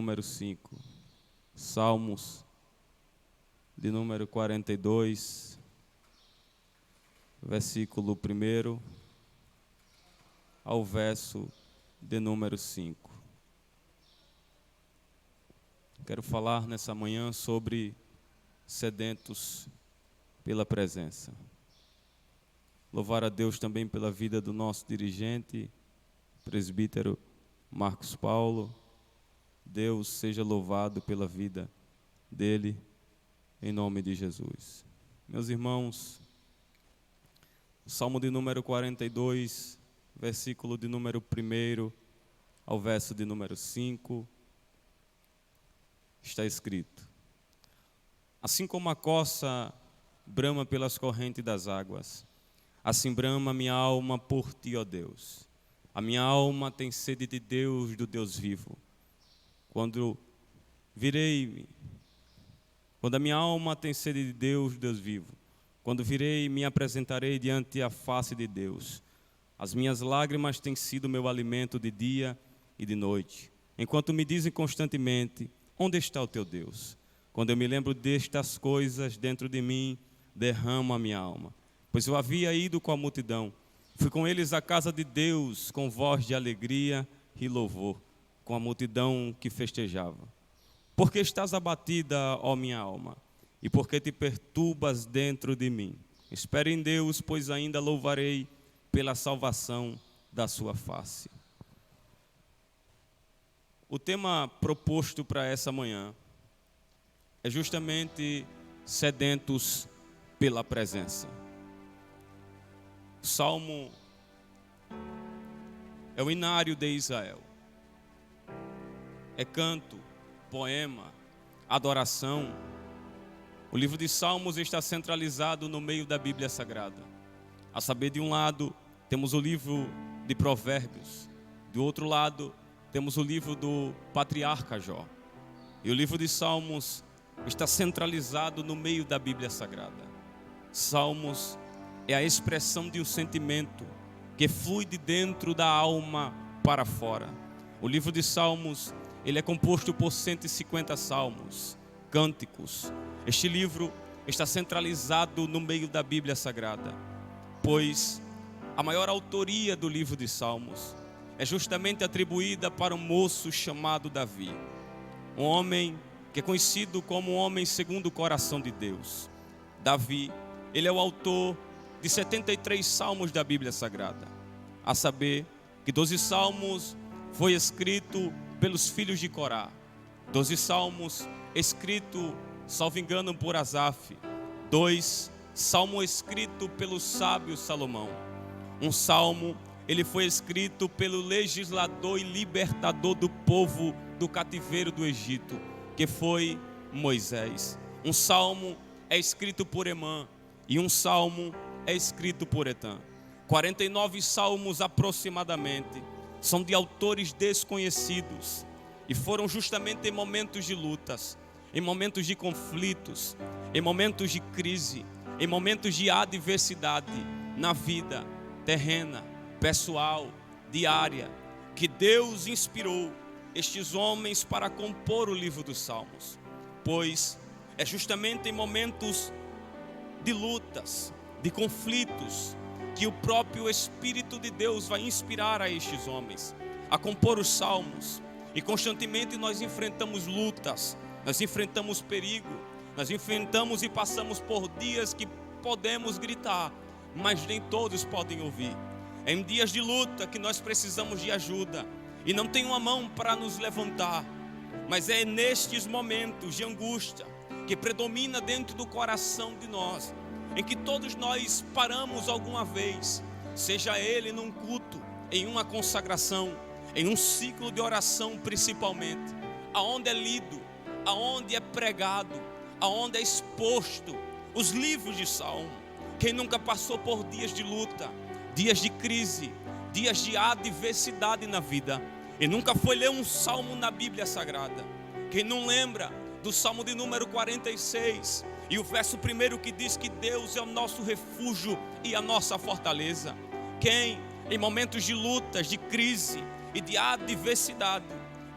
número 5. Salmos de número 42, versículo 1 ao verso de número 5. Quero falar nessa manhã sobre sedentos pela presença. Louvar a Deus também pela vida do nosso dirigente, presbítero Marcos Paulo. Deus seja louvado pela vida dele, em nome de Jesus. Meus irmãos, o Salmo de número 42, versículo de número 1 ao verso de número 5, está escrito: assim como a corça brama pelas correntes das águas, assim brama minha alma por ti, ó Deus. A minha alma tem sede de Deus, do Deus vivo. Quando a minha alma tem sede de Deus, do Deus vivo, quando virei, me apresentarei diante a face de Deus. As minhas lágrimas têm sido meu alimento de dia e de noite, enquanto me dizem constantemente: onde está o teu Deus? Quando eu me lembro destas coisas, dentro de mim derramo a minha alma. Pois eu havia ido com a multidão, fui com eles à casa de Deus, com voz de alegria e louvor, com a multidão que festejava. Porque estás abatida, ó minha alma, e porque te perturbas dentro de mim? Espere em Deus, pois ainda louvarei pela salvação da sua face. O tema proposto para essa manhã é justamente sedentos pela presença. O Salmo é o inário de Israel. É canto, poema, adoração. O livro de Salmos está centralizado no meio da Bíblia Sagrada. A saber, de um lado, temos o livro de Provérbios. Do outro lado, temos o livro do patriarca Jó. E o livro de Salmos está centralizado no meio da Bíblia Sagrada. Salmos é a expressão de um sentimento que flui de dentro da alma para fora. O livro de Salmos, ele é composto por 150 salmos, cânticos. Este livro está centralizado no meio da Bíblia Sagrada, pois a maior autoria do livro de Salmos é justamente atribuída para um moço chamado Davi, um homem que é conhecido como um homem segundo o coração de Deus. Davi, ele é o autor de 73 salmos da Bíblia Sagrada. A saber, que 12 salmos foi escrito pelos filhos de Corá, 12 salmos escrito, salvo engano, por Asaf, 2 salmos escrito pelo sábio Salomão. Um salmo, ele foi escrito pelo legislador e libertador do povo do cativeiro do Egito, que foi Moisés. Um salmo é escrito por Emã e um salmo é escrito por Etã. 49 salmos aproximadamente são de autores desconhecidos e foram justamente em momentos de lutas, em momentos de conflitos, em momentos de crise, em momentos de adversidade na vida terrena, pessoal, diária, que Deus inspirou estes homens para compor o livro dos Salmos. Pois é justamente em momentos de lutas, de conflitos, que o próprio Espírito de Deus vai inspirar a estes homens a compor os salmos. E constantemente nós enfrentamos lutas, nós enfrentamos perigo, nós enfrentamos e passamos por dias que podemos gritar, mas nem todos podem ouvir. É em dias de luta que nós precisamos de ajuda e não tem uma mão para nos levantar, mas é nestes momentos de angústia que predomina dentro do coração de nós, em que todos nós paramos alguma vez, seja ele num culto, em uma consagração, em um ciclo de oração principalmente, aonde é lido, aonde é pregado, aonde é exposto os livros de Salmo. Quem nunca passou por dias de luta, dias de crise, dias de adversidade na vida, e nunca foi ler um salmo na Bíblia Sagrada? Quem não lembra do Salmo de número 46, e o verso 1 que diz que Deus é o nosso refúgio e a nossa fortaleza? Quem, em momentos de lutas, de crise e de adversidade,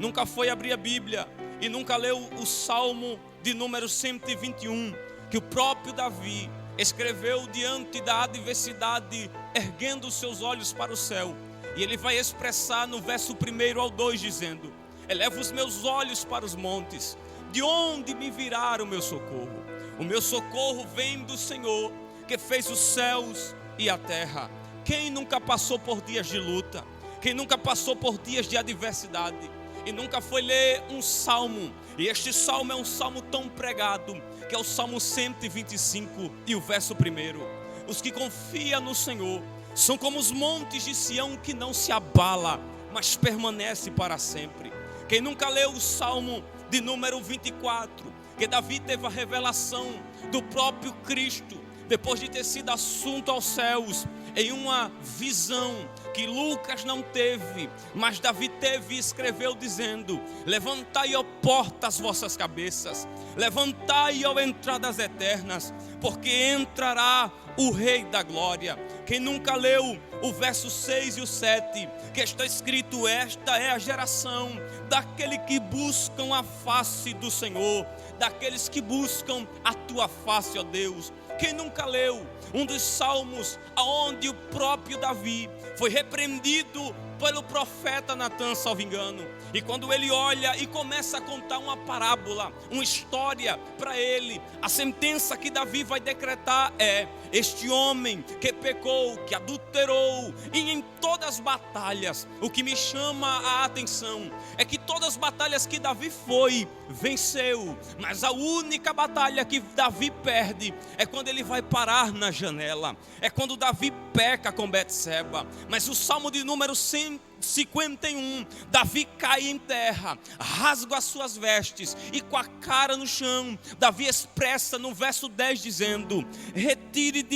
nunca foi abrir a Bíblia e nunca leu o Salmo de número 121, que o próprio Davi escreveu diante da adversidade, erguendo os seus olhos para o céu. E ele vai expressar no verso 1 ao 2, dizendo: elevo os meus olhos para os montes, de onde me virá o meu socorro? O meu socorro vem do Senhor, que fez os céus e a terra. Quem nunca passou por dias de luta? Quem nunca passou por dias de adversidade e nunca foi ler um salmo? E este salmo é um salmo tão pregado, que é o Salmo 125 e o verso 1. Os que confiam no Senhor são como os montes de Sião, que não se abala, mas permanece para sempre. Quem nunca leu o Salmo de número 24, que Davi teve a revelação do próprio Cristo, depois de ter sido assunto aos céus, em uma visão que Lucas não teve, mas Davi teve e escreveu dizendo: levantai, ó porta, as vossas cabeças, levantai, ó entradas eternas, porque entrará o Rei da Glória. Quem nunca leu o verso 6 e o 7, que está escrito: esta é a geração daquele que buscam a face do Senhor, daqueles que buscam a tua face, ó Deus. Quem nunca leu um dos salmos onde o próprio Davi foi repreendido pelo profeta Natan, salvo engano, e quando ele olha e começa a contar uma parábola, uma história para ele, a sentença que Davi vai decretar é: este homem que pecou, que adulterou, e em todas as batalhas, o que me chama a atenção é que todas as batalhas que Davi foi, venceu, mas a única batalha que Davi perde é quando ele vai parar na janela, é quando Davi peca com Betseba. Mas o Salmo de número 151, Davi cai em terra, rasga as suas vestes e com a cara no chão, Davi expressa no verso 10 dizendo: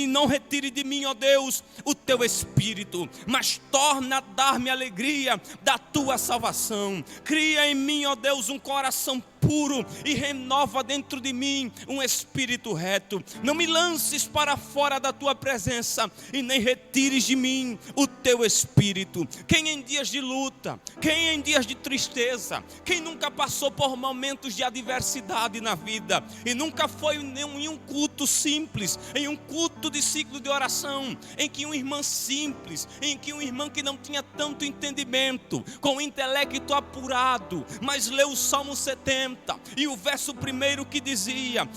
não retire de mim, ó Deus, o teu espírito, mas torna a dar-me alegria da tua salvação. Cria em mim, ó Deus, um coração puro e renova dentro de mim um espírito reto. Não me lances para fora da tua presença e nem retires de mim o teu espírito. Quem em dias de luta, quem em dias de tristeza, quem nunca passou por momentos de adversidade na vida e nunca foi em um culto simples, em um culto de ciclo de oração, em que uma irmã simples, em que uma irmã que não tinha tanto entendimento, com o intelecto apurado, mas leu o Salmo 70 e o verso 1 que dizia: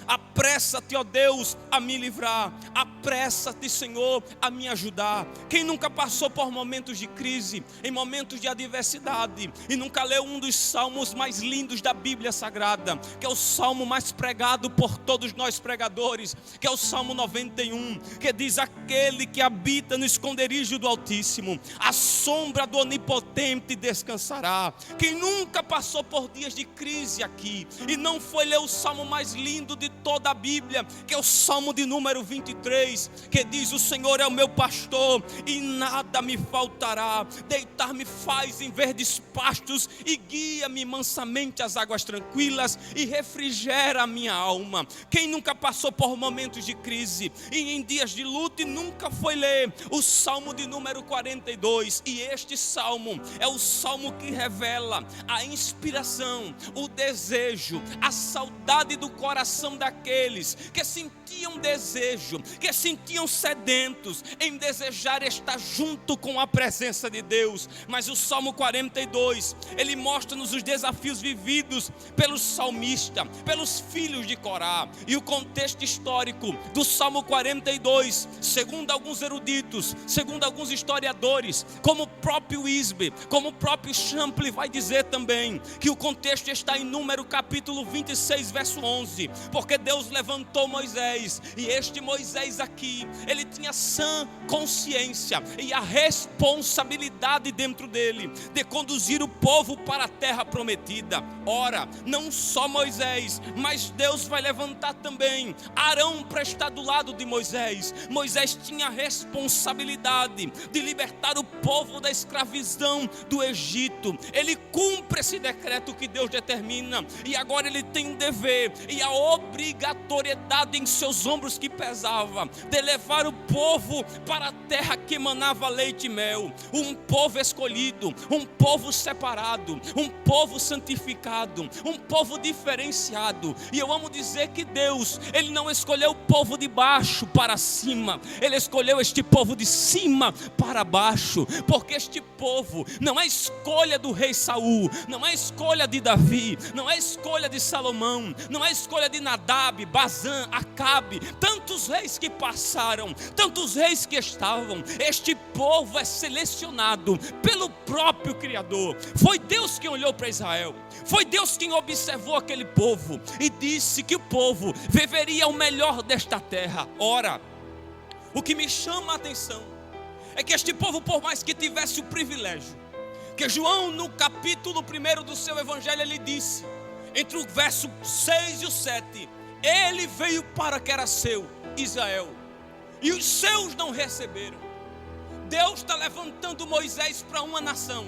apressa-te, ó Deus, a me livrar, apressa-te, Senhor, a me ajudar. Quem nunca passou por momentos de crise, em momentos de adversidade, e nunca leu um dos salmos mais lindos da Bíblia Sagrada, que é o salmo mais pregado por todos nós pregadores, que é o Salmo 91, que diz: aquele que habita no esconderijo do Altíssimo, a sombra do Onipotente descansará. Quem nunca passou por dias de crise aqui e não foi ler o salmo mais lindo de toda a Bíblia, que é o Salmo de número 23, que diz: o Senhor é o meu pastor e nada me faltará, deitar-me faz em verdes pastos e guia-me mansamente às águas tranquilas e refrigera a minha alma. Quem nunca passou por momentos de crise e em dias de luta e nunca foi ler o Salmo de número 42? E este salmo é o salmo que revela a inspiração, o desejo, a saudade do coração daqueles que sentiam desejo, que sentiam sedentos em desejar estar junto com a presença de Deus. Mas o Salmo 42, ele mostra-nos os desafios vividos pelo salmista, pelos filhos de Corá. E o contexto histórico do Salmo 42, segundo alguns eruditos, segundo alguns historiadores, como o próprio Isbe, como o próprio Champlin vai dizer também, que o contexto está em Número capítulo 26, verso 11, porque Deus levantou Moisés, e este Moisés aqui, ele tinha sã consciência e a responsabilidade dentro dele de conduzir o povo para a terra prometida. Ora, não só Moisés, mas Deus vai levantar também Arão para estar do lado de Moisés. Moisés tinha a responsabilidade de libertar o povo da escravidão do Egito. Ele cumpre esse decreto aquilo que Deus determina. E agora ele tem um dever e a obrigatoriedade em seus ombros que pesava, de levar o povo para a terra que emanava leite e mel. Um povo escolhido, um povo separado, um povo santificado, um povo diferenciado. E eu amo dizer que Deus, Ele não escolheu o povo de baixo para cima, Ele escolheu este povo de cima para baixo, porque este povo não é escolha do rei Saul, não é escolha de Davi, não é escolha de Salomão, não é escolha de Nadab, Bazã, Acabe, tantos reis que passaram, tantos reis que estavam. Este povo é selecionado pelo próprio Criador. Foi Deus quem olhou para Israel, foi Deus quem observou aquele povo e disse que o povo viveria o melhor desta terra. Ora, o que me chama a atenção é que este povo, por mais que tivesse o privilégio, que João no capítulo 1 do seu evangelho, ele disse, entre o verso 6 e o 7, ele veio para que era seu, Israel, e os seus não receberam. Deus está levantando Moisés para uma nação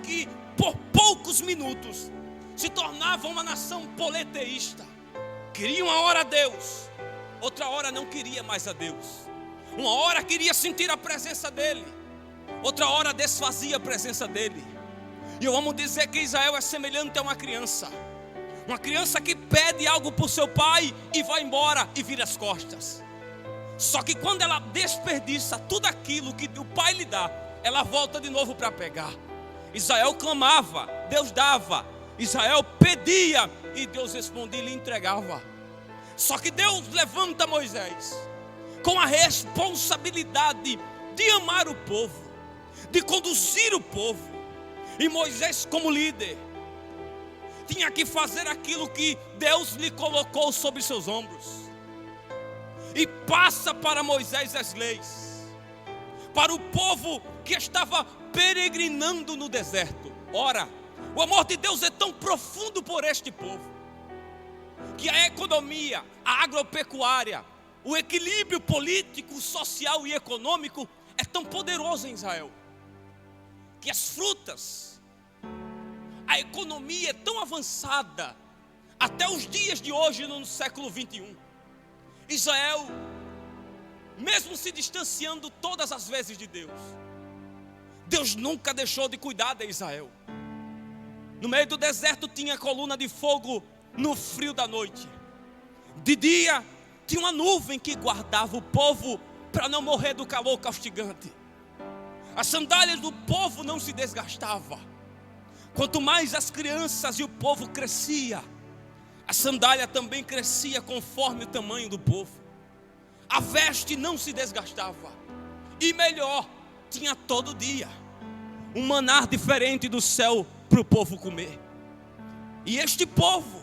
que por poucos minutos se tornava uma nação politeísta. Queria uma hora a Deus, outra hora não queria mais a Deus. Uma hora queria sentir a presença dele, outra hora desfazia a presença dele. E eu amo dizer que Israel é semelhante a uma criança que pede algo por seu pai e vai embora e vira as costas. Só que quando ela desperdiça tudo aquilo que o pai lhe dá, ela volta de novo para pegar. Israel clamava, Deus dava. Israel pedia e Deus respondia e lhe entregava. Só que Deus levanta Moisés com a responsabilidade de amar o povo, de conduzir o povo. E Moisés, como líder, tinha que fazer aquilo que Deus lhe colocou sobre seus ombros. E passa para Moisés as leis, para o povo que estava peregrinando no deserto. Ora, o amor de Deus é tão profundo por este povo, que a economia, a agropecuária, o equilíbrio político, social e econômico é tão poderoso em Israel, que as frutas, a economia é tão avançada, até os dias de hoje no século 21. Israel, mesmo se distanciando todas as vezes de Deus, Deus nunca deixou de cuidar de Israel. No meio do deserto tinha coluna de fogo no frio da noite. De dia tinha uma nuvem que guardava o povo para não morrer do calor castigante. As sandálias do povo não se desgastavam. Quanto mais as crianças e o povo crescia, a sandália também crescia conforme o tamanho do povo. A veste não se desgastava. E melhor, tinha todo dia um maná diferente do céu para o povo comer. E este povo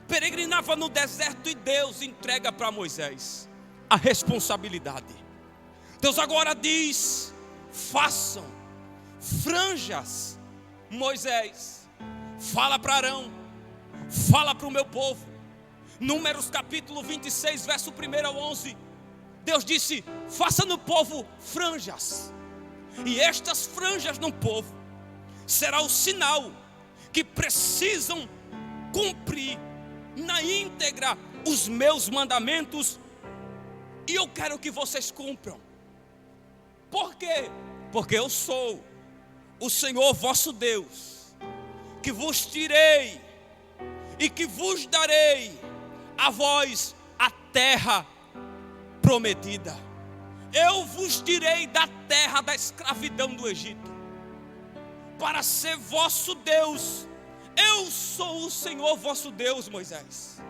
peregrinava no deserto e Deus entrega para Moisés a responsabilidade. Deus agora diz: façam franjas. Moisés, fala para Arão, fala para o meu povo. Números capítulo 26, verso 1 ao 11. Deus disse: faça no povo franjas. E estas franjas no povo será o sinal que precisam cumprir na íntegra os meus mandamentos. E eu quero que vocês cumpram. Por quê? Porque eu sou o Senhor vosso Deus, que vos tirei e que vos darei a vós a terra prometida. Eu vos tirei da terra da escravidão do Egito, para ser vosso Deus. Eu sou o Senhor vosso Deus, Moisés.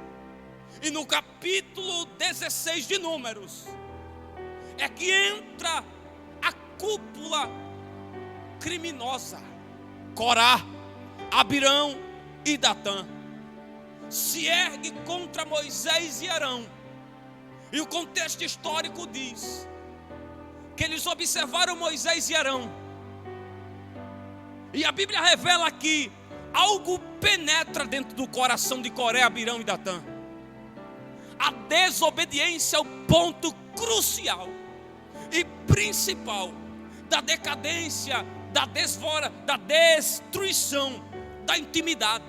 E no capítulo 16 de Números é que entra a cúpula criminosa. Corá, Abirão e Datã se ergue contra Moisés e Arão. E o contexto histórico diz que eles observaram Moisés e Arão, e a Bíblia revela que algo penetra dentro do coração de Coré, Abirão e Datã. A desobediência é o ponto crucial e principal da decadência da destruição da intimidade,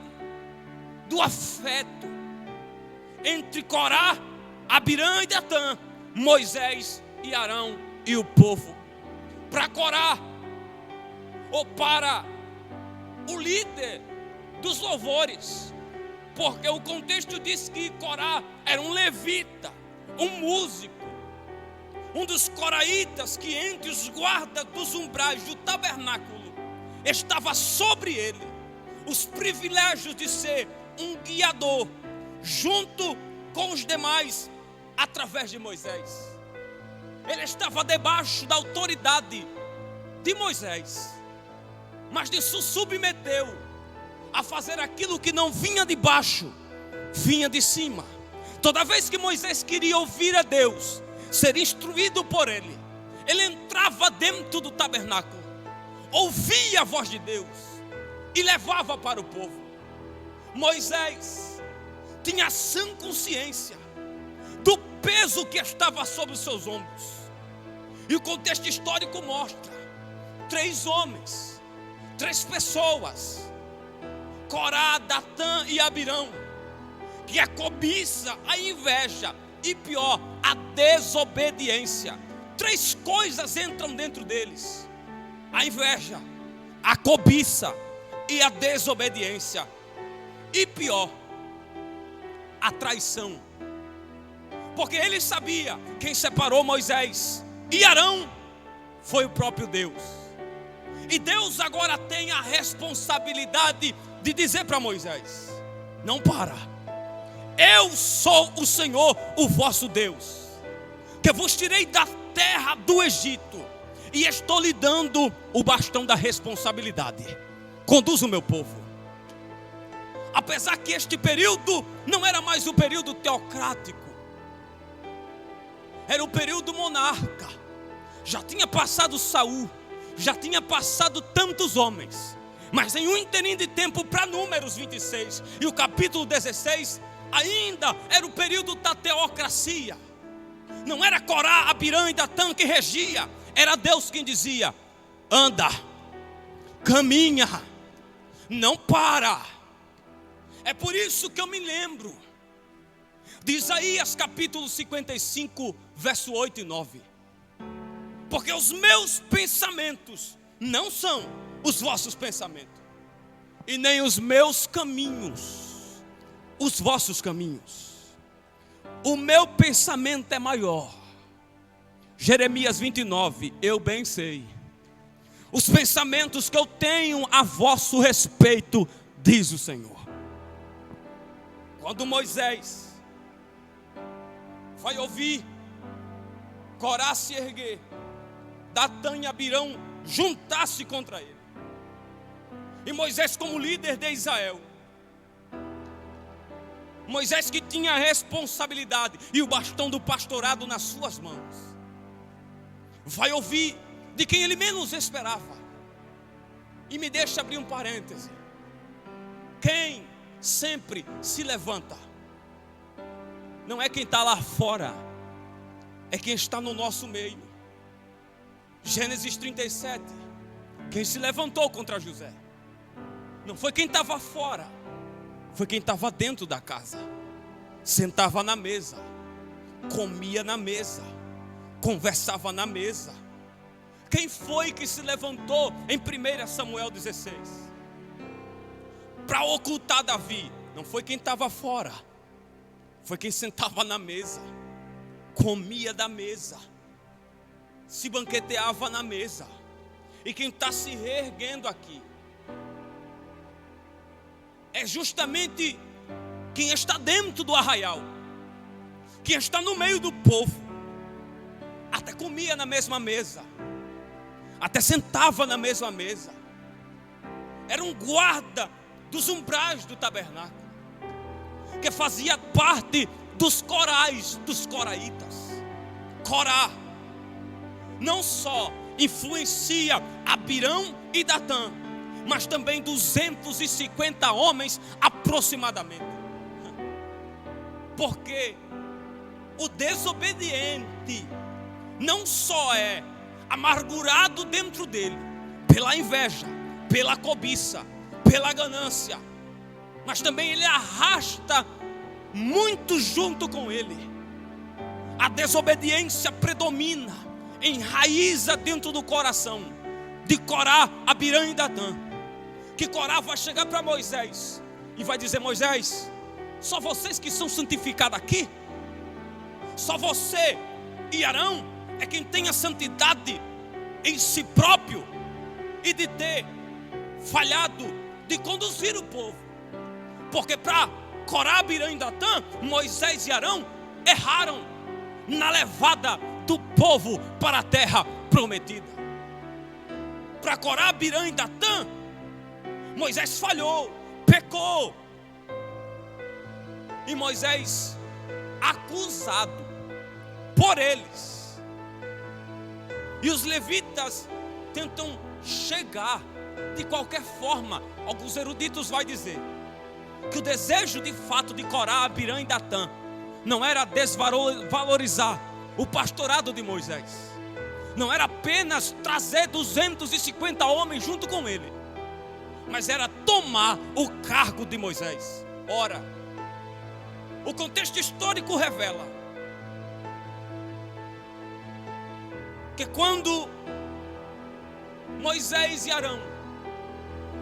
do afeto entre Corá, Abirã e Datã, Moisés e Arão e o povo. Para Corá, ou para o líder dos louvores, porque o contexto diz que Corá era um levita, um músico, um dos coraitas que entre os guardas dos umbrais do tabernáculo estava sobre ele os privilégios de ser um guiador junto com os demais através de Moisés. Ele estava debaixo da autoridade de Moisés, mas se submeteu a fazer aquilo que não vinha de baixo, vinha de cima. Toda vez que Moisés queria ouvir a Deus, ser instruído por ele entrava dentro do tabernáculo, ouvia a voz de Deus e levava para o povo. Moisés tinha a sã consciência do peso que estava sobre os seus ombros. E o contexto histórico mostra 3 homens, 3 pessoas, Corá, Datã e Abirão, que a cobiça, a inveja e pior, a desobediência, 3 coisas entram dentro deles: a inveja, a cobiça e a desobediência, e pior, a traição. Porque ele sabia, quem separou Moisés e Arão foi o próprio Deus. E Deus agora tem a responsabilidade de dizer para Moisés: não para, eu sou o Senhor, o vosso Deus, que vos tirei da terra do Egito, e estou lhe dando o bastão da responsabilidade. Conduz o meu povo. Apesar que este período não era mais o período teocrático, era o período monarca. Já tinha passado Saul, já tinha passado tantos homens, mas em um interim de tempo para Números 26 e o capítulo 16, ainda era o período da teocracia. Não era Corá, Abirã e Datã que regia, era Deus quem dizia: anda, caminha, não para. É por isso que eu me lembro de Isaías capítulo 55, verso 8 e 9. Porque os meus pensamentos não são os vossos pensamentos, e nem os meus caminhos os vossos caminhos. O meu pensamento é maior. Jeremias 29, eu bem sei os pensamentos que eu tenho a vosso respeito, diz o Senhor. Quando Moisés vai ouvir Corá se erguer, Datã e Abirão juntar-se contra ele, e Moisés como líder de Israel, Moisés que tinha a responsabilidade e o bastão do pastorado nas suas mãos, vai ouvir de quem ele menos esperava. E me deixa abrir um parêntese: quem sempre se levanta não é quem está lá fora, é quem está no nosso meio. Gênesis 37, quem se levantou contra José não foi quem estava fora, foi quem estava dentro da casa. Sentava na mesa, comia na mesa, conversava na mesa. Quem foi que se levantou em 1 Samuel 16 para ocultar Davi? Não foi quem estava fora, foi quem sentava na mesa, comia da mesa, se banqueteava na mesa. E quem está se reerguendo aqui é justamente quem está dentro do arraial, quem está no meio do povo. Até comia na mesma mesa, até sentava na mesma mesa. Era um guarda dos umbrais do tabernáculo, que fazia parte dos corais dos coraitas. Corá não só influencia Abirão e Datã, mas também 250 homens aproximadamente. Porque o desobediente não só é amargurado dentro dele, pela inveja, pela cobiça, pela ganância, mas também ele arrasta muito junto com ele. A desobediência predomina, enraiza dentro do coração de Corá, Abirã e Datã. Que Corá vai chegar para Moisés e vai dizer: Moisés, só vocês que são santificados aqui, só você e Arão é quem tem a santidade em si próprio e de ter falhado de conduzir o povo. Porque para Corá, Abirã e Datã, Moisés e Arão erraram na levada do povo para a terra prometida. Para Corá, Abirã e Datã, Moisés falhou, pecou. E Moisés, acusado por eles. E os levitas tentam chegar de qualquer forma. Alguns eruditos vão dizer que o desejo de fato de Corá, Abirã e Datã não era desvalorizar o pastorado de Moisés, não era apenas trazer 250 homens junto com ele, mas era tomar o cargo de Moisés. Ora, o contexto histórico revela que quando Moisés e Arão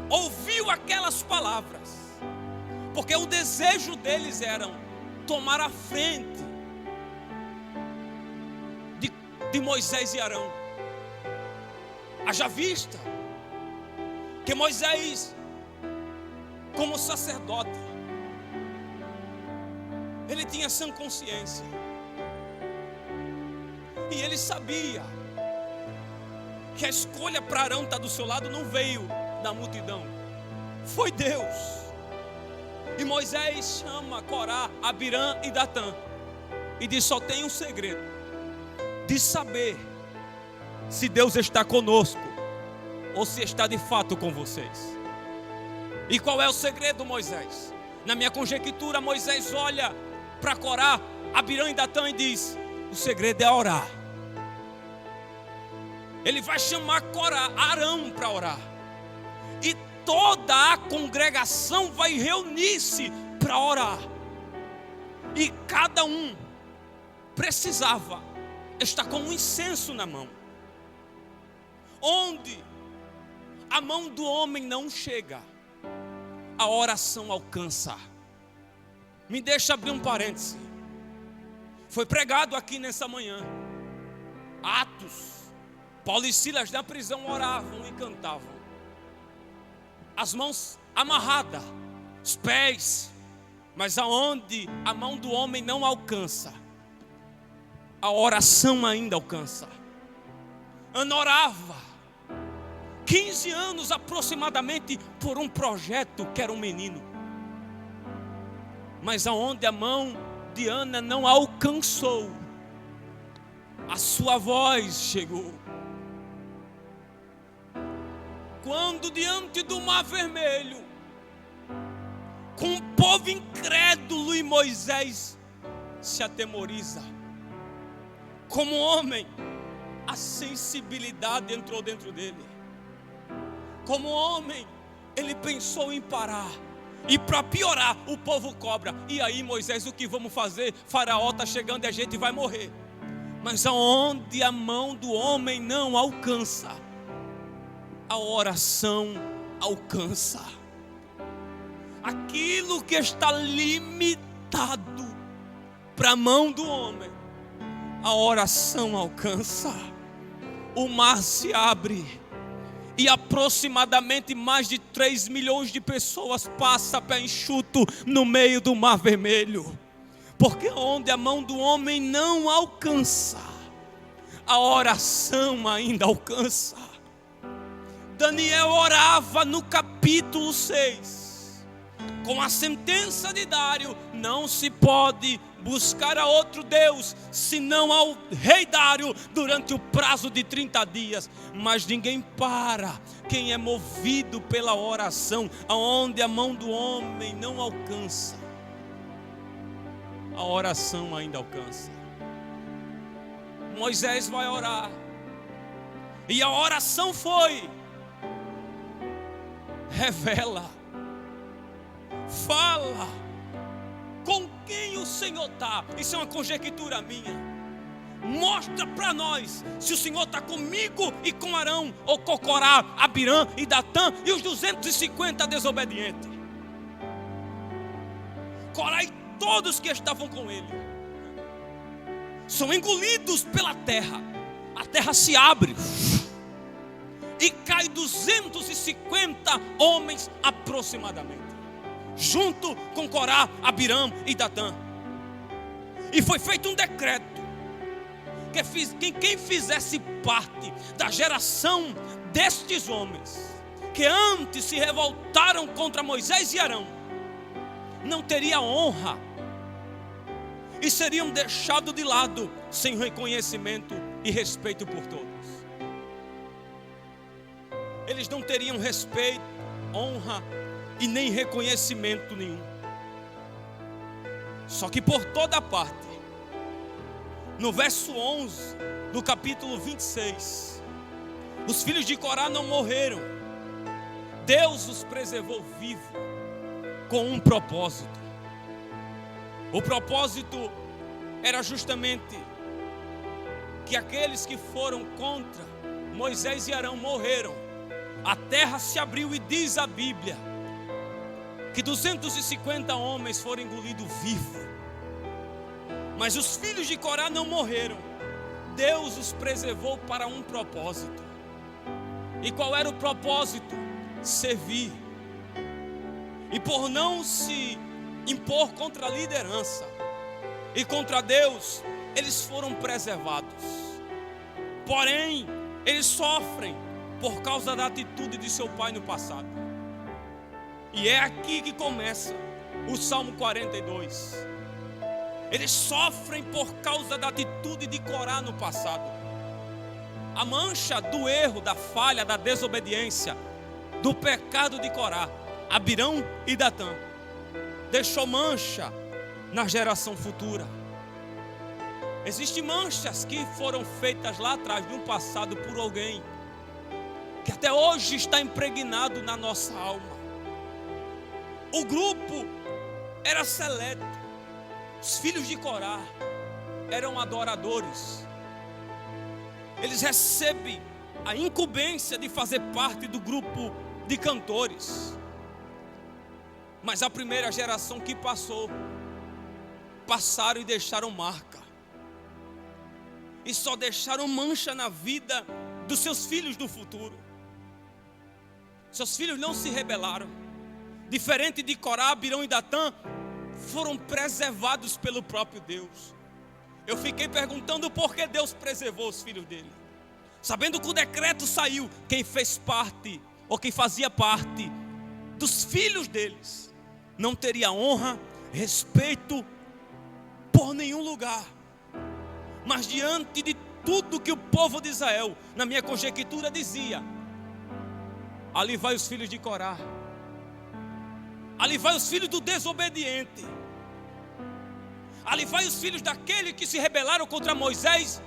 ouviu aquelas palavras, porque o desejo deles era tomar a frente de Moisés e Arão. Haja vista que Moisés, como sacerdote, ele tinha sã consciência, e ele sabia que a escolha para Arão estar do seu lado não veio da multidão, foi Deus. E Moisés chama Corá, Abirã e Datã e diz: só tem um segredo de saber se Deus está conosco ou se está de fato com vocês. E qual é o segredo, Moisés? Na minha conjectura, Moisés olha para Corá, Abirã e Datã e diz: o segredo é orar. Ele vai chamar Corá, Arão para orar, e toda a congregação vai reunir-se para orar. E cada um precisava estar com um incenso na mão. Onde a mão do homem não chega, a oração alcança. Me deixa abrir um parêntese. Foi pregado aqui nessa manhã, Atos. Paulo e Silas na prisão oravam e cantavam, as mãos amarradas, os pés, mas aonde a mão do homem não alcança, a oração ainda alcança. Ana orava 15 anos aproximadamente por um projeto que era um menino, mas aonde a mão de Ana não alcançou, a sua voz chegou. Quando diante do mar vermelho, com o povo incrédulo, e Moisés se atemoriza, como homem, a sensibilidade entrou dentro dele. Como homem, ele pensou em parar. E para piorar, o povo cobra. E aí, Moisés, o que vamos fazer? Faraó está chegando e a gente vai morrer. Mas aonde a mão do homem não alcança, a oração alcança. Aquilo que está limitado para a mão do homem, a oração alcança. O mar se abre e aproximadamente mais de 3 milhões de pessoas passam a pé enxuto no meio do mar vermelho. Porque onde a mão do homem não alcança, a oração ainda alcança. Daniel orava no capítulo 6, com a sentença de Dário: não se pode buscar a outro Deus, senão ao rei Dário, durante o prazo de 30 dias. Mas ninguém para quem é movido pela oração. Aonde a mão do homem não alcança, a oração ainda alcança. Moisés vai orar, e a oração foi revela, fala com quem o Senhor está. Isso é uma conjectura minha. Mostra para nós se o Senhor está comigo e com Arão, ou com Corá, Abirã e Datã e os 250 desobedientes. Corá e todos que estavam com ele são engolidos pela terra. A terra se abre e cai 250 homens aproximadamente, junto com Corá, Abirã e Datã. E foi feito um decreto que quem fizesse parte da geração destes homens, que antes se revoltaram contra Moisés e Arão, não teria honra e seriam deixados de lado, sem reconhecimento e respeito por todos. Eles não teriam respeito, honra e nem reconhecimento nenhum. Só que por toda parte, no verso 11 do capítulo 26, os filhos de Corá não morreram. Deus os preservou vivos com um propósito. O propósito era justamente que aqueles que foram contra Moisés e Arão morreram. A terra se abriu e diz a Bíblia que 250 homens foram engolidos vivos. Mas os filhos de Corá não morreram. Deus os preservou para um propósito. E qual era o propósito? Servir. E por não se impor contra a liderança e contra Deus, eles foram preservados. Porém, eles sofrem por causa da atitude de seu pai no passado. E é aqui que começa o Salmo 42. Eles sofrem por causa da atitude de Corá no passado. A mancha do erro, da falha, da desobediência, do pecado de Corá, Abirão e Datã, deixou mancha na geração futura. Existem manchas que foram feitas lá atrás, no passado, por alguém que até hoje está impregnado na nossa alma. O grupo era seleto. Os filhos de Corá eram adoradores. Eles recebem a incumbência de fazer parte do grupo de cantores. Mas a primeira geração que passaram e deixaram marca. E só deixaram mancha na vida dos seus filhos do futuro. Seus filhos não se rebelaram. Diferente de Corá, Abirão e Datã, foram preservados pelo próprio Deus. Eu fiquei perguntando por que Deus preservou os filhos dele, sabendo que o decreto saiu. Quem fez parte, ou quem fazia parte dos filhos deles, não teria honra, respeito por nenhum lugar. Mas diante de tudo que o povo de Israel, na minha conjectura, dizia: ali vai os filhos de Corá, ali vai os filhos do desobediente, ali vai os filhos daquele que se rebelaram contra Moisés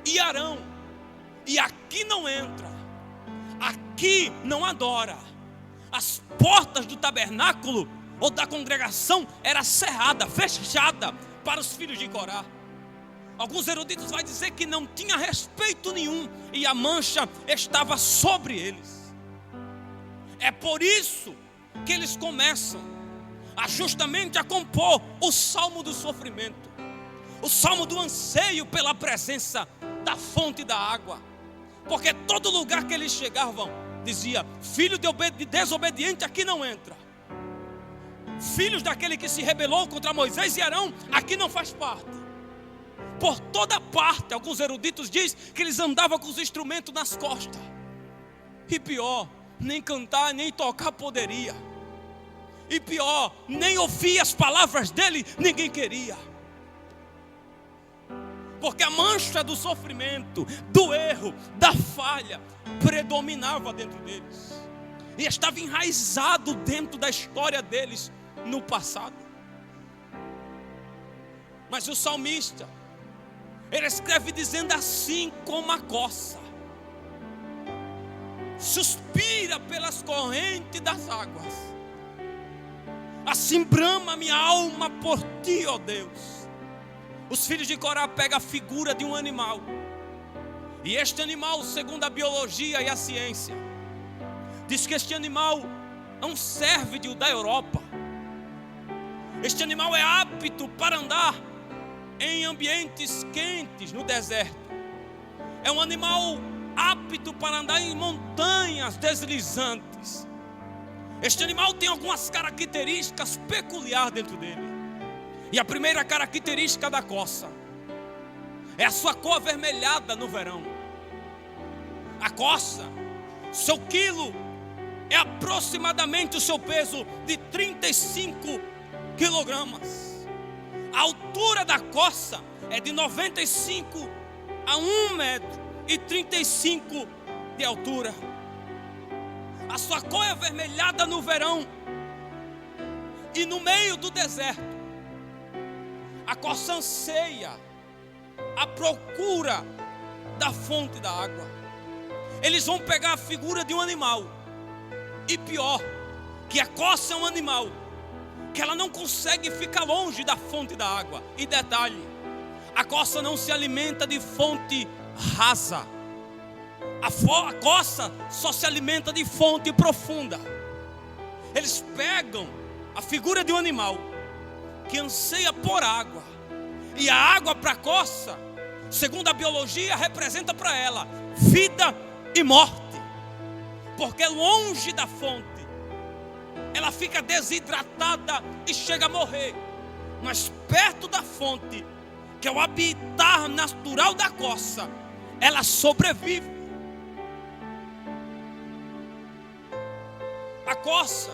e Arão. E aqui não entra, aqui não adora. As portas do tabernáculo ou da congregação era cerrada, fechada para os filhos de Corá. Alguns eruditos vão dizer que não tinha respeito nenhum e a mancha estava sobre eles. É por isso que eles começam justamente a compor o salmo do sofrimento, o salmo do anseio pela presença da fonte da água, porque todo lugar que eles chegavam dizia: filho de desobediente aqui não entra, filhos daquele que se rebelou contra Moisés e Arão aqui não faz parte. Por toda parte, alguns eruditos dizem que eles andavam com os instrumentos nas costas, e pior, nem cantar nem tocar poderia. E pior, nem ouvir as palavras dele ninguém queria. Porque a mancha do sofrimento, do erro, da falha predominava dentro deles. E estava enraizado dentro da história deles no passado. Mas o salmista, ele escreve dizendo assim como a coça: suspira pelas correntes das águas. Assim brama minha alma por ti, ó Deus. Os filhos de Corá pegam a figura de um animal. E este animal, segundo a biologia e a ciência, diz que este animal é um cérvido da Europa. Este animal é apto para andar em ambientes quentes no deserto. É um animal apto para andar em montanhas deslizantes. Este animal tem algumas características peculiares dentro dele. E a primeira característica da coça é a sua cor avermelhada no verão. A coça, seu quilo é aproximadamente o seu peso de 35 quilogramas. A altura da coça é de 95 a 1,35 m de altura. A sua cor é avermelhada no verão. E no meio do deserto, a coça anseia a procura da fonte da água. Eles vão pegar a figura de um animal. E pior, que a coça é um animal que ela não consegue ficar longe da fonte da água. E detalhe, a coça não se alimenta de fonte rasa. A coça só se alimenta de fonte profunda. Eles pegam a figura de um animal que anseia por água. E a água para a coça, segundo a biologia, representa para ela vida e morte. Porque longe da fonte, ela fica desidratada e chega a morrer. Mas perto da fonte, que é o habitat natural da coça, ela sobrevive. A coça,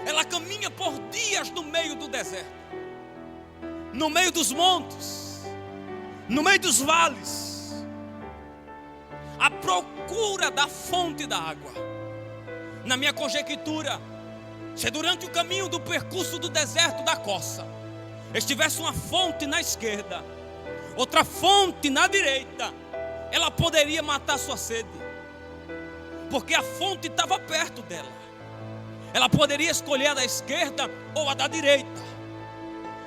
ela caminha por dias no meio do deserto, no meio dos montes, no meio dos vales, à procura da fonte da água. Na minha conjectura, se durante o caminho do percurso do deserto da coça estivesse uma fonte na esquerda, outra fonte na direita, ela poderia matar sua sede, porque a fonte estava perto dela. Ela poderia escolher a da esquerda ou a da direita.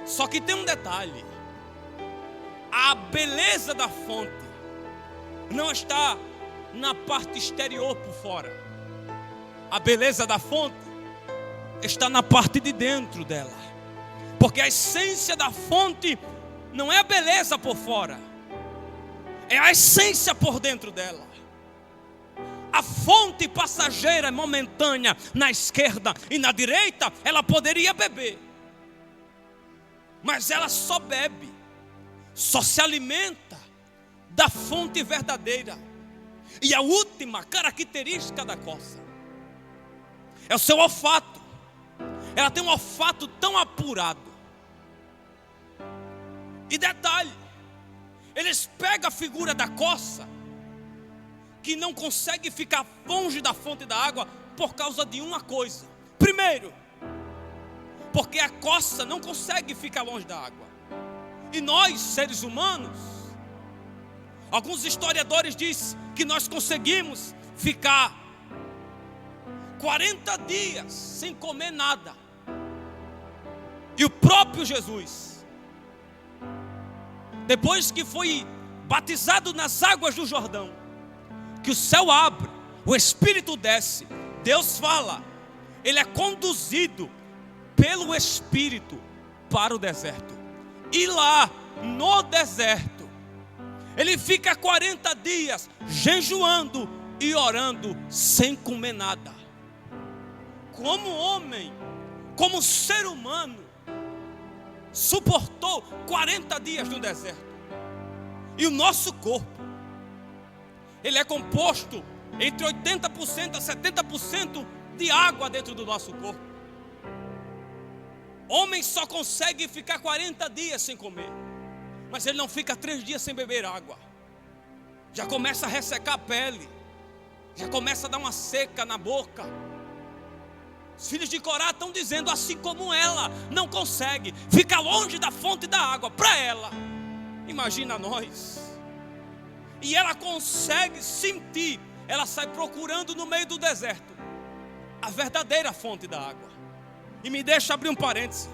Só que tem um detalhe: a beleza da fonte não está na parte exterior por fora. A beleza da fonte está na parte de dentro dela. Porque a essência da fonte não é a beleza por fora, é a essência por dentro dela. A fonte passageira, momentânea, na esquerda e na direita, ela poderia beber, mas ela só bebe, só se alimenta da fonte verdadeira. E a última característica da coça é o seu olfato. Ela tem um olfato tão apurado. E detalhe, eles pegam a figura da coça, que não consegue ficar longe da fonte da água por causa de uma coisa. Primeiro, porque a coça não consegue ficar longe da água. E nós, seres humanos, alguns historiadores dizem que nós conseguimos ficar 40 dias sem comer nada. E o próprio Jesus, depois que foi batizado nas águas do Jordão, que o céu abre, o Espírito desce, Deus fala, ele é conduzido pelo Espírito para o deserto. E lá no deserto, ele fica 40 dias jejuando e orando sem comer nada. Como homem, como ser humano, suportou 40 dias no deserto. E o nosso corpo, ele é composto entre 80% a 70% de água dentro do nosso corpo. Homem só consegue ficar 40 dias sem comer, mas ele não fica 3 dias sem beber água. Já começa a ressecar a pele, já começa a dar uma seca na boca. Os filhos de Corá estão dizendo, assim como ela não consegue ficar longe da fonte da água, para ela, imagina nós. E ela consegue sentir ela sai procurando no meio do deserto a verdadeira fonte da água. E me deixa abrir um parêntese.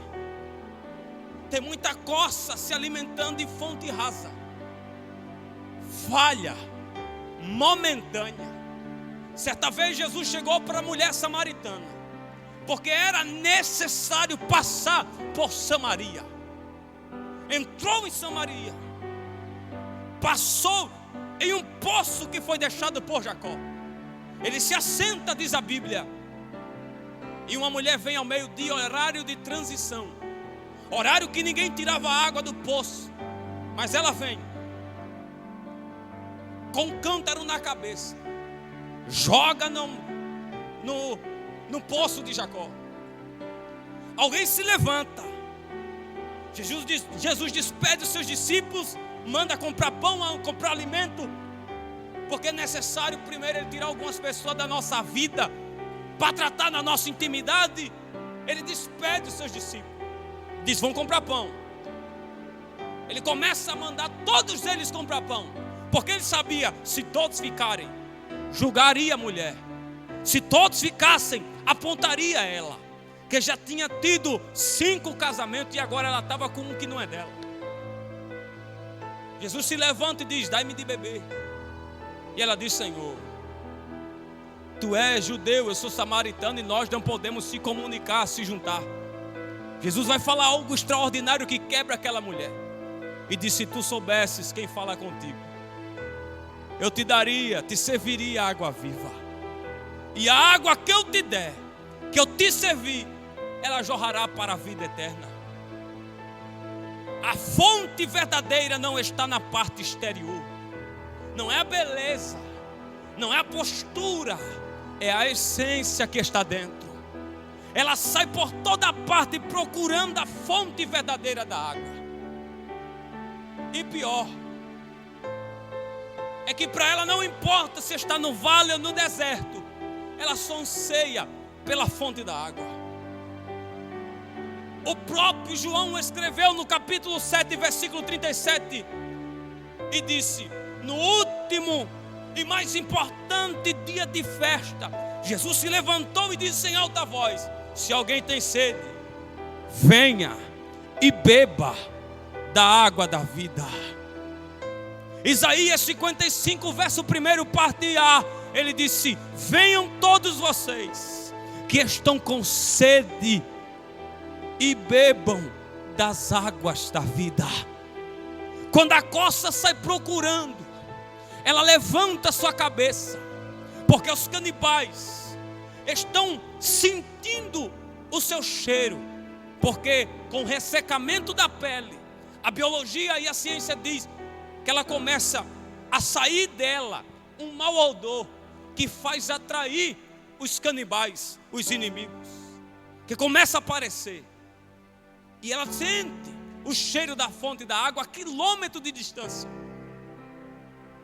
Tem muita coça se alimentando de fonte rasa, falha, momentânea. Certa vez Jesus chegou para a mulher samaritana, porque era necessário passar por Samaria. Entrou em Samaria, passou em um poço que foi deixado por Jacó. Ele se assenta, diz a Bíblia, e uma mulher vem ao meio-dia, horário de transição, horário que ninguém tirava água do poço, mas ela vem com um cântaro na cabeça, joga no poço de Jacó. Alguém se levanta. Jesus despede os seus discípulos, manda comprar pão, comprar alimento, porque é necessário primeiro ele tirar algumas pessoas da nossa vida para tratar na nossa intimidade. Ele despede os seus discípulos, diz: vão comprar pão. Ele começa a mandar todos eles comprar pão, porque ele sabia, se todos ficarem, julgaria a mulher. Se todos ficassem, apontaria ela, que já tinha tido 5 casamentos e agora ela estava com um que não é dela. Jesus se levanta e diz: dai-me de beber. E ela diz: Senhor, tu és judeu, eu sou samaritano, e nós não podemos se comunicar, se juntar. Jesus vai falar algo extraordinário que quebra aquela mulher. E diz: se tu soubesses quem fala contigo, eu te serviria água viva. E a água que eu te der, que eu te servir, ela jorrará para a vida eterna. A fonte verdadeira não está na parte exterior, não é a beleza, não é a postura, é a essência que está dentro. Ela sai por toda parte procurando a fonte verdadeira da água. E pior é que para ela não importa se está no vale ou no deserto, ela só anseia pela fonte da água. O próprio João escreveu no capítulo 7, versículo 37, e disse: no último e mais importante dia de festa, Jesus se levantou e disse em alta voz: se alguém tem sede, venha e beba da água da vida. Isaías 55, verso 1, parte A, ele disse: venham todos vocês que estão com sede e bebam das águas da vida. Quando a coça sai procurando, ela levanta sua cabeça, porque os canibais estão sentindo o seu cheiro, porque com o ressecamento da pele, a biologia e a ciência diz que ela começa a sair dela um mau odor que faz atrair os canibais, os inimigos, que começa a aparecer. E ela sente o cheiro da fonte da água a quilômetro de distância,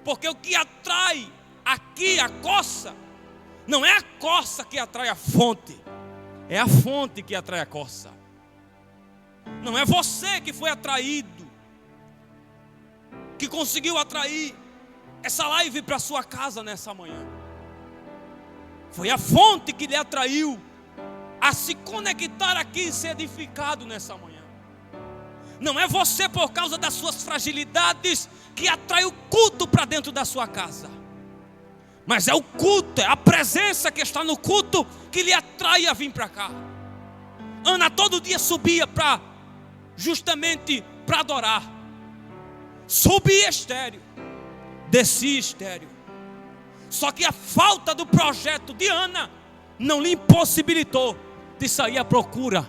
porque o que atrai aqui a coça não é a coça que atrai a fonte, é a fonte que atrai a coça. Não é você que foi atraído, que conseguiu atrair essa live para sua casa nessa manhã. Foi a fonte que lhe atraiu a se conectar aqui e ser edificado nessa manhã. Não é você, por causa das suas fragilidades, que atrai o culto para dentro da sua casa, mas é o culto, é a presença que está no culto que lhe atrai a vir para cá. Ana todo dia subia justamente para adorar. Subia estéreo, descia estéreo. Só que a falta do projeto de Ana não lhe impossibilitou de sair à procura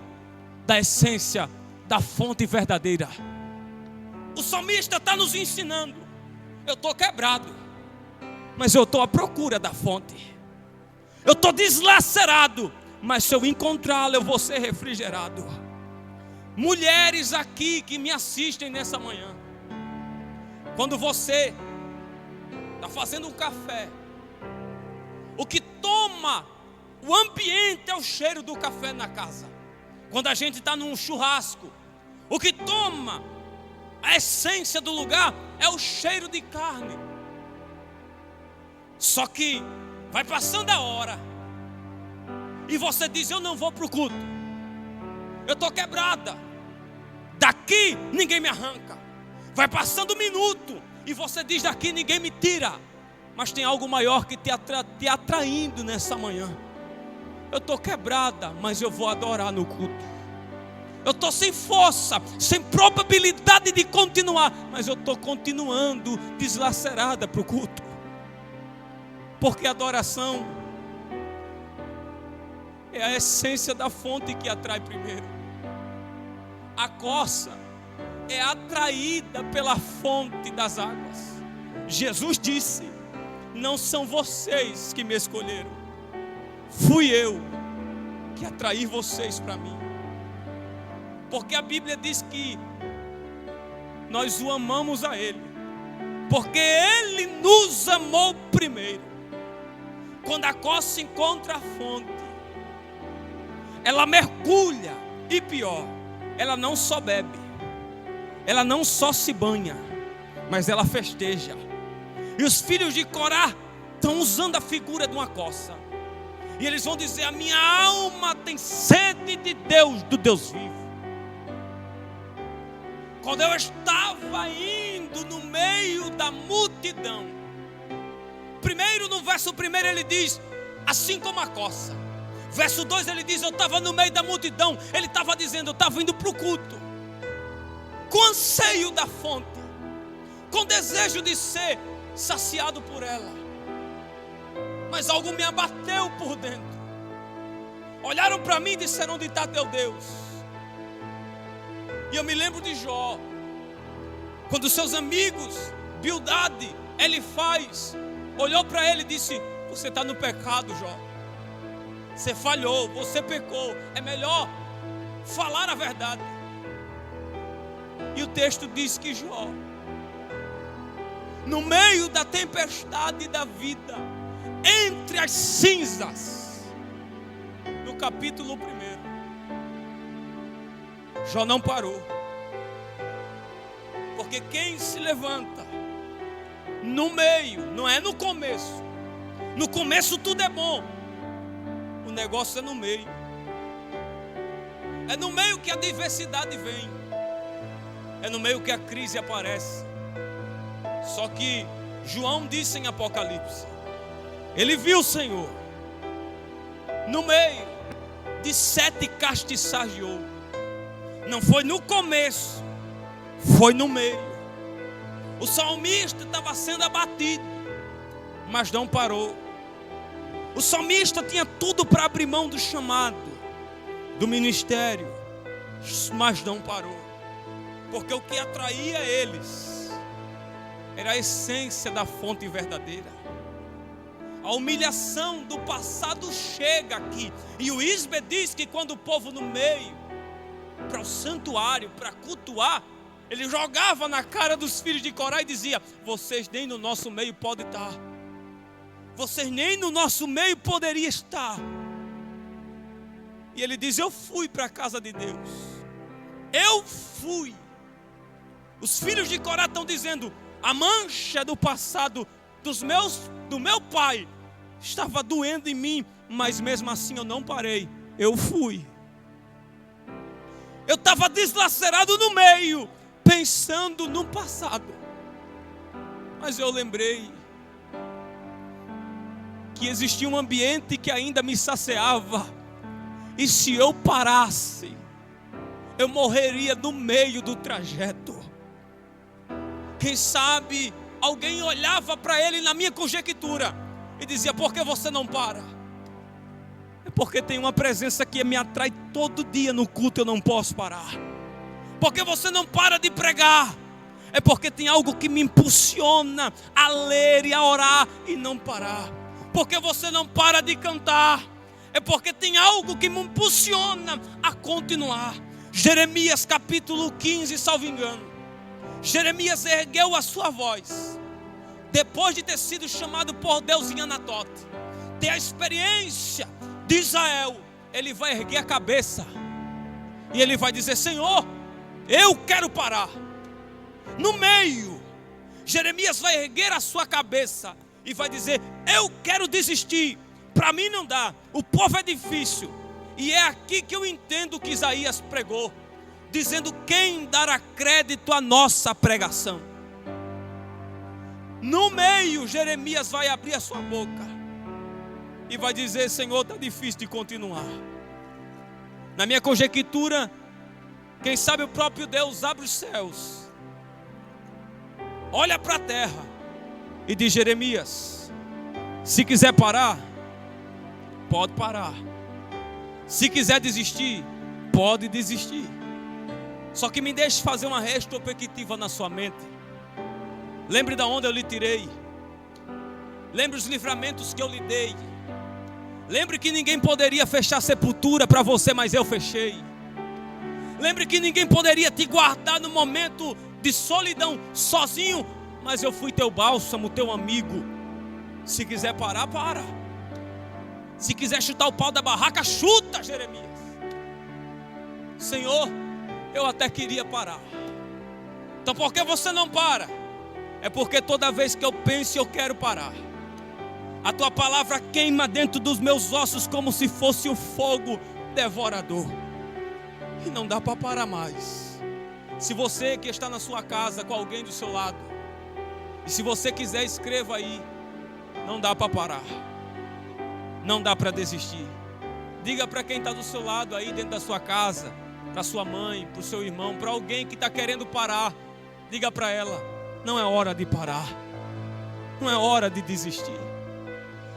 da essência, da fonte verdadeira. O salmista está nos ensinando: eu estou quebrado, mas eu estou à procura da fonte. Eu estou deslacerado, mas se eu encontrá-la, eu vou ser refrigerado. Mulheres aqui que me assistem nessa manhã, quando você está fazendo um café, o que toma o ambiente é o cheiro do café na casa. Quando a gente está num churrasco, o que toma a essência do lugar é o cheiro de carne. Só que vai passando a hora e você diz: eu não vou para o culto, eu estou quebrada, daqui ninguém me arranca. Vai passando um minuto e você diz: daqui ninguém me tira. Mas tem algo maior que te atraindo nessa manhã. Eu estou quebrada, mas eu vou adorar no culto. Eu estou sem força, sem probabilidade de continuar, mas eu estou continuando deslacerada para o culto. Porque a adoração é a essência da fonte que atrai primeiro. A coça é atraída pela fonte das águas. Jesus disse: não são vocês que me escolheram, fui eu que atraí vocês para mim. Porque a Bíblia diz que nós o amamos a Ele, porque Ele nos amou primeiro. Quando a coça encontra a fonte, ela mergulha, e pior, ela não só bebe, ela não só se banha, mas ela festeja. E os filhos de Corá estão usando a figura de uma coça, e eles vão dizer: a minha alma tem sede de Deus, do Deus vivo. Quando eu estava indo no meio da multidão, primeiro no verso 1 ele diz: assim como a coça. Verso 2 ele diz: eu estava no meio da multidão. Ele estava dizendo: eu estava indo para o culto, com anseio da fonte, com desejo de ser saciado por ela. Mas algo me abateu por dentro. Olharam para mim e disseram: onde está teu Deus? E eu me lembro de Jó, quando seus amigos Bildade, Elifaz, olhou para ele e disse: você está no pecado, Jó. Você falhou, você pecou. É melhor falar a verdade. E o texto diz que Jó, no meio da tempestade da vida, entre as cinzas, no capítulo 1, Jó não parou. Porque quem se levanta no meio, não é no começo. No começo tudo é bom. O negócio é no meio. É no meio que a diversidade vem. É no meio que a crise aparece. Só que João disse em Apocalipse, ele viu o Senhor no meio de 7 castiçais de ouro. Não foi no começo, foi no meio. O salmista estava sendo abatido, mas não parou. O salmista tinha tudo para abrir mão do chamado, do ministério, mas não parou. Porque o que atraía eles era a essência da fonte verdadeira. A humilhação do passado chega aqui. E o Isbe diz que quando o povo no meio, para o santuário, para cultuar, ele jogava na cara dos filhos de Corá e dizia: vocês nem no nosso meio podem estar. Vocês nem no nosso meio poderiam estar. E ele diz: eu fui para a casa de Deus. Eu fui. Os filhos de Corá estão dizendo: a mancha do passado do meu pai estava doendo em mim, mas mesmo assim eu não parei. Eu fui. Eu estava deslacerado no meio, pensando no passado. Mas eu lembrei que existia um ambiente que ainda me saciava. E se eu parasse, eu morreria no meio do trajeto. Quem sabe alguém olhava para ele na minha conjectura e dizia: por que você não para? É porque tem uma presença que me atrai todo dia no culto, eu não posso parar. Porque você não para de pregar? É porque tem algo que me impulsiona a ler e a orar e não parar. Porque você não para de cantar? É porque tem algo que me impulsiona a continuar. Jeremias capítulo 15, salvo engano, Jeremias ergueu a sua voz, depois de ter sido chamado por Deus em Anatote, ter a experiência de Israel. Ele vai erguer a cabeça e ele vai dizer: Senhor, eu quero parar. No meio, Jeremias vai erguer a sua cabeça e vai dizer: eu quero desistir, para mim não dá, o povo é difícil. E é aqui que eu entendo o que Isaías pregou, dizendo: quem dará crédito à nossa pregação? No meio, Jeremias vai abrir a sua boca e vai dizer: Senhor, está difícil de continuar. Na minha conjectura, quem sabe o próprio Deus abre os céus, olha para a terra e diz: Jeremias, se quiser parar, pode parar. Se quiser desistir, pode desistir. Só que me deixe fazer uma retrospectiva na sua mente. Lembre de onde eu lhe tirei. Lembre os livramentos que eu lhe dei. Lembre que ninguém poderia fechar sepultura para você, mas eu fechei. Lembre que ninguém poderia te guardar no momento de solidão sozinho, mas eu fui teu bálsamo, teu amigo. Se quiser parar, para. Se quiser chutar o pau da barraca, chuta, Jeremias. Senhor, eu até queria parar. Então por que você não para? É porque toda vez que eu penso, eu quero parar. A tua palavra queima dentro dos meus ossos como se fosse um fogo devorador. E não dá para parar mais. Se você que está na sua casa com alguém do seu lado, e se você quiser, escreva aí: não dá para parar. Não dá para desistir. Diga para quem está do seu lado aí dentro da sua casa, para sua mãe, para o seu irmão, para alguém que está querendo parar. Diga para ela: não é hora de parar. Não é hora de desistir.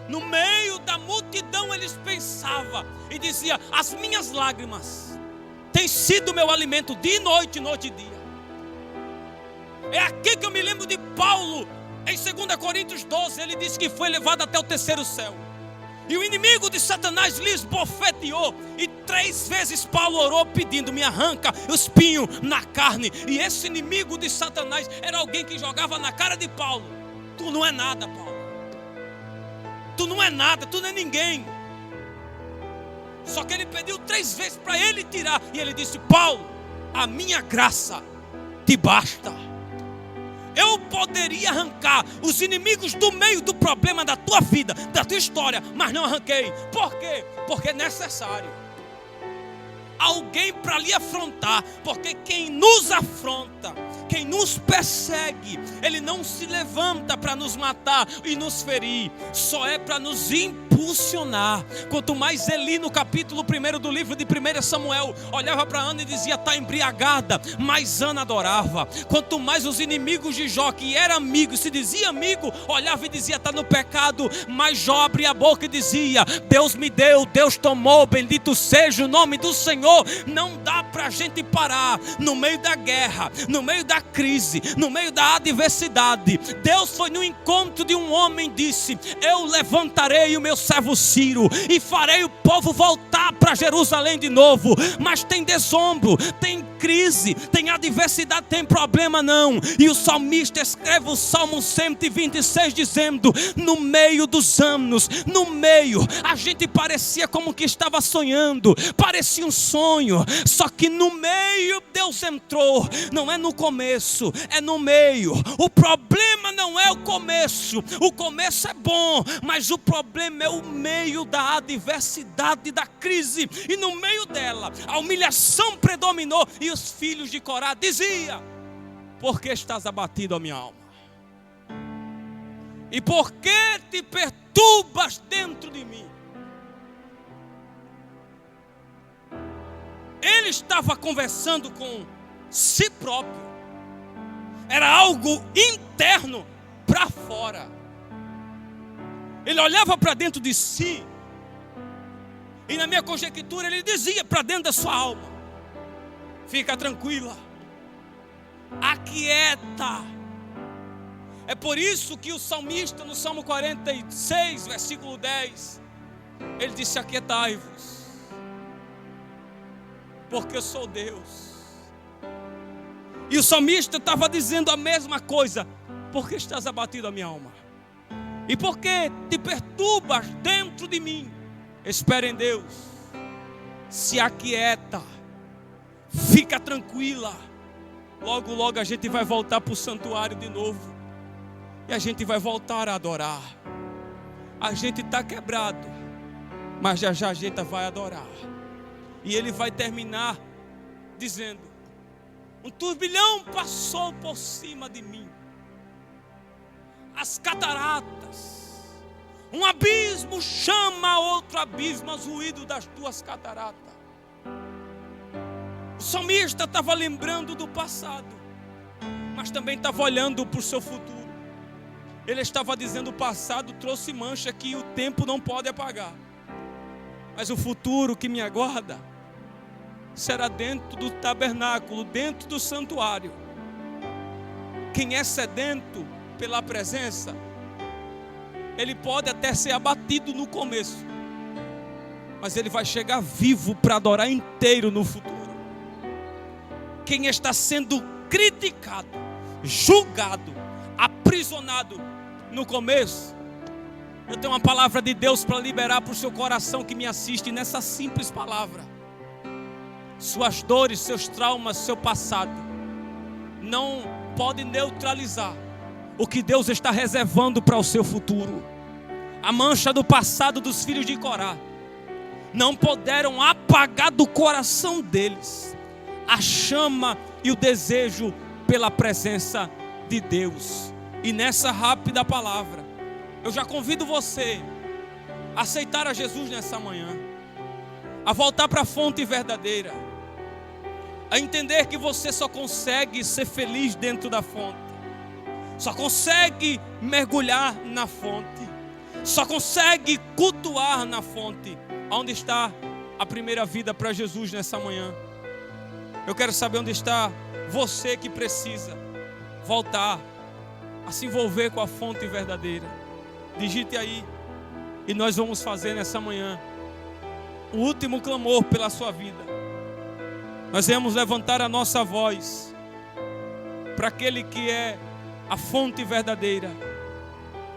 No meio da multidão eles pensavam e diziam: as minhas lágrimas têm sido meu alimento dia e noite, noite e dia. É aqui que eu me lembro de Paulo, em 2 Coríntios 12, ele disse que foi levado até o terceiro céu. E o inimigo de Satanás lhes bofeteou. E 3 vezes Paulo orou pedindo: me arranca o espinho na carne. E esse inimigo de Satanás era alguém que jogava na cara de Paulo: tu não é nada, Paulo. Tu não é nada, tu não é ninguém. Só que ele pediu 3 vezes para ele tirar. E ele disse: Paulo, a minha graça te basta. Eu poderia arrancar os inimigos do meio do problema da tua vida, da tua história, mas não arranquei. Por quê? Porque é necessário alguém para lhe afrontar. Porque quem nos afronta, quem nos persegue, ele não se levanta para nos matar e nos ferir, só é para nos impulsionar. Quanto mais Eli, no capítulo 1 do livro de 1 Samuel, olhava para Ana e dizia: está embriagada, mas Ana adorava. Quanto mais os inimigos de Jó, que era amigo, se dizia amigo, olhava e dizia: está no pecado, mas Jó abria a boca e dizia: Deus me deu, Deus tomou, bendito seja o nome do Senhor. Não dá para a gente parar no meio da guerra, no meio da crise, no meio da adversidade. Deus foi no encontro de um homem e disse: eu levantarei o meu servo Ciro e farei o povo voltar para Jerusalém de novo. Mas tem desombro, tem crise, tem adversidade, tem problema não. E o salmista escreve o Salmo 126 dizendo: no meio dos anos, no meio, a gente parecia como que estava sonhando, parecia um sonho. Só que no meio Deus entrou. Não é no começo, é no meio. O problema não é o começo. O começo é bom, mas o problema é o meio da adversidade, da crise. E no meio dela a humilhação predominou. E os filhos de Corá diziam: por que estás abatido, a minha alma? E por que te perturbas dentro de mim? Ele estava conversando com si próprio. Era algo interno para fora. Ele olhava para dentro de si. E na minha conjectura ele dizia para dentro da sua alma: fica tranquila, aquieta. É por isso que o salmista no Salmo 46, versículo 10, ele disse: aquietai-vos, porque eu sou Deus. E o salmista estava dizendo a mesma coisa: por que estás abatido, a minha alma? E por que te perturbas dentro de mim? Espera em Deus, se aquieta, fica tranquila. Logo, logo a gente vai voltar para o santuário de novo. E a gente vai voltar a adorar. A gente está quebrado, mas já já a gente vai adorar. E ele vai terminar dizendo: um turbilhão passou por cima de mim. As cataratas, um abismo chama outro abismo, aos ruídos das duas cataratas. O salmista estava lembrando do passado, mas também estava olhando para o seu futuro. Ele estava dizendo: o passado trouxe mancha que o tempo não pode apagar, mas o futuro que me aguarda será dentro do tabernáculo, dentro do santuário. Quem é sedento pela presença, ele pode até ser abatido no começo, mas ele vai chegar vivo para adorar inteiro no futuro. Quem está sendo criticado, julgado, aprisionado no começo, eu tenho uma palavra de Deus para liberar para o seu coração que me assiste nessa simples palavra. Suas dores, seus traumas, seu passado não podem neutralizar o que Deus está reservando para o seu futuro. A mancha do passado dos filhos de Corá não puderam apagar do coração deles a chama e o desejo pela presença de Deus. E nessa rápida palavra, eu já convido você a aceitar a Jesus nessa manhã, a voltar para a fonte verdadeira, a entender que você só consegue ser feliz dentro da fonte, só consegue mergulhar na fonte, só consegue cultuar na fonte. Onde está a primeira vida para Jesus nessa manhã? Eu quero saber onde está você que precisa voltar a se envolver com a fonte verdadeira. Digite aí, e nós vamos fazer nessa manhã o último clamor pela sua vida. Nós vamos levantar a nossa voz para aquele que é a fonte verdadeira,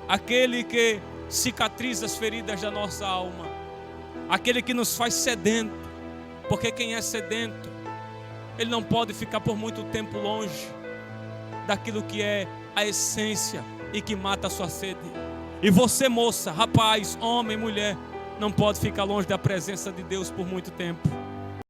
aquele que cicatriza as feridas da nossa alma, aquele que nos faz sedento, porque quem é sedento, ele não pode ficar por muito tempo longe daquilo que é a essência e que mata a sua sede. E você, moça, rapaz, homem, mulher, não pode ficar longe da presença de Deus por muito tempo.